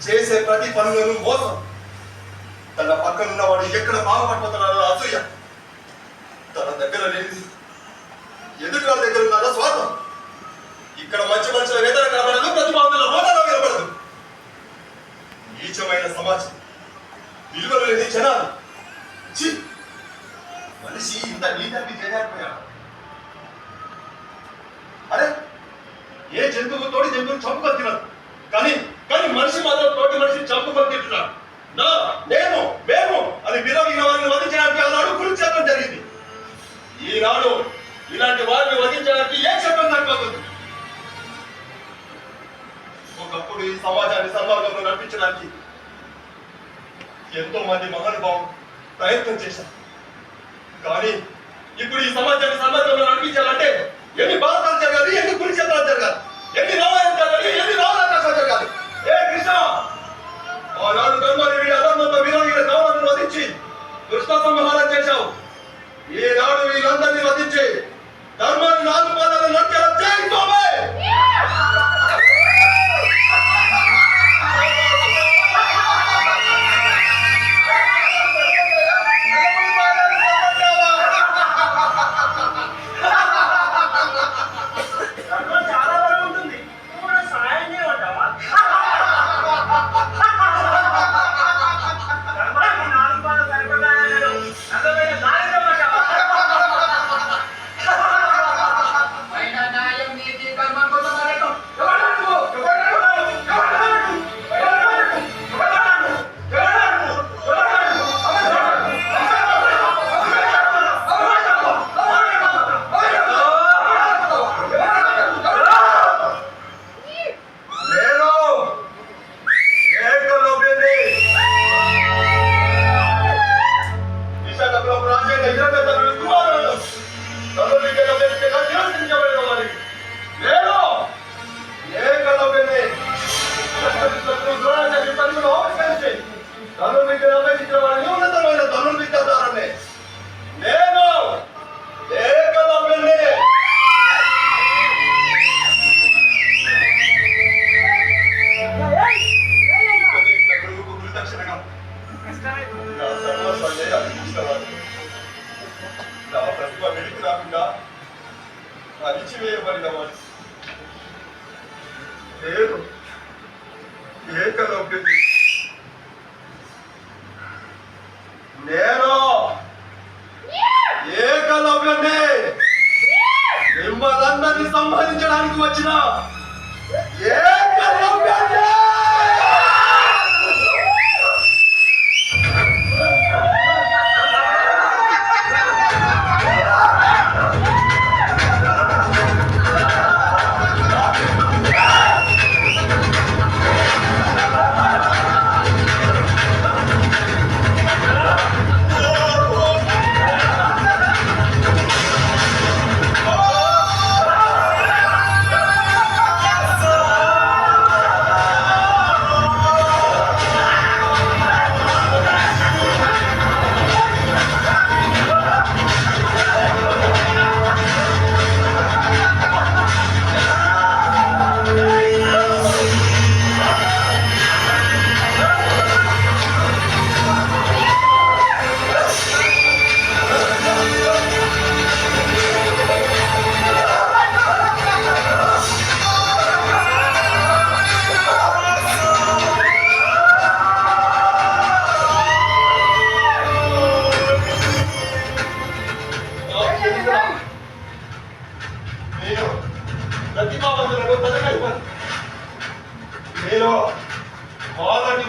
చేసే ప్రతి పనులను మోసం. తన పక్కనున్న వాడు ఎక్కడ బాగుపడిపోతున్నారో అసూయ. తన దగ్గర లేని ఎదుటి వాళ్ళ దగ్గర ఉన్నారో స్వార్థం. ఇక్కడ మంచి మనుషుల వేదన కనబడదు, ప్రతిభావంతుల హోదాలో వినపడదు. నీచమైన సమాజం, విలువలు లేని జనాలు. మనిషి ఇంత నీటాన్ని చేయలేకపోయాడు. అరే, ఏ జంతువు తోటి జంతువుని చంపుకొని తినదు, కానీ మనిషి మాత్రం తోటి మనిషిని చంపుకొని తింటున్నాడు. నేను మేము అని విరవిన వారిని వధించడానికి ఆనాడు కురుక్షేత్రం జరిగింది. ఈనాడు ఇలాంటి వారిని వధించడానికి ఏ క్షేత్రం సరిపోతుంది? ఒకప్పుడు ఈ సమాజాన్ని సన్మార్గంలో నడిపించడానికి ఎంతో మంది మహానుభావులు ప్రయత్నం చేశారు. కానీ ఇప్పుడు ఈ సమాజాన్ని సన్మార్గంలో నడిపించాలంటే ఎన్ని భారతాలు జరగాలి, ఎన్ని కురుక్షేత్రాలు జరగాలి, ఎన్ని రామాయణం జరగాలి, ఎన్ని రామరాకాశాలు జరగాలి. ఏ కృష్ణ, ఆనాడు ధర్మాదేవి అధర్మంతో విరోధిగా కౌరవులను వధించి కృష్ణ సంహారం చేశావు. ఈనాడు వీళ్ళందరినీ వధించి ధర్మాన్ని నాలుగు పాదాలు నడిచేలా చేయించావే. అణిచివేయబడిన వాడు నేను ఏకలవ్యుని. నేను ఏకలవ్యుని, మిమ్మల్ని సంహరించడానికి వచ్చిన ఏకలవ్యుని.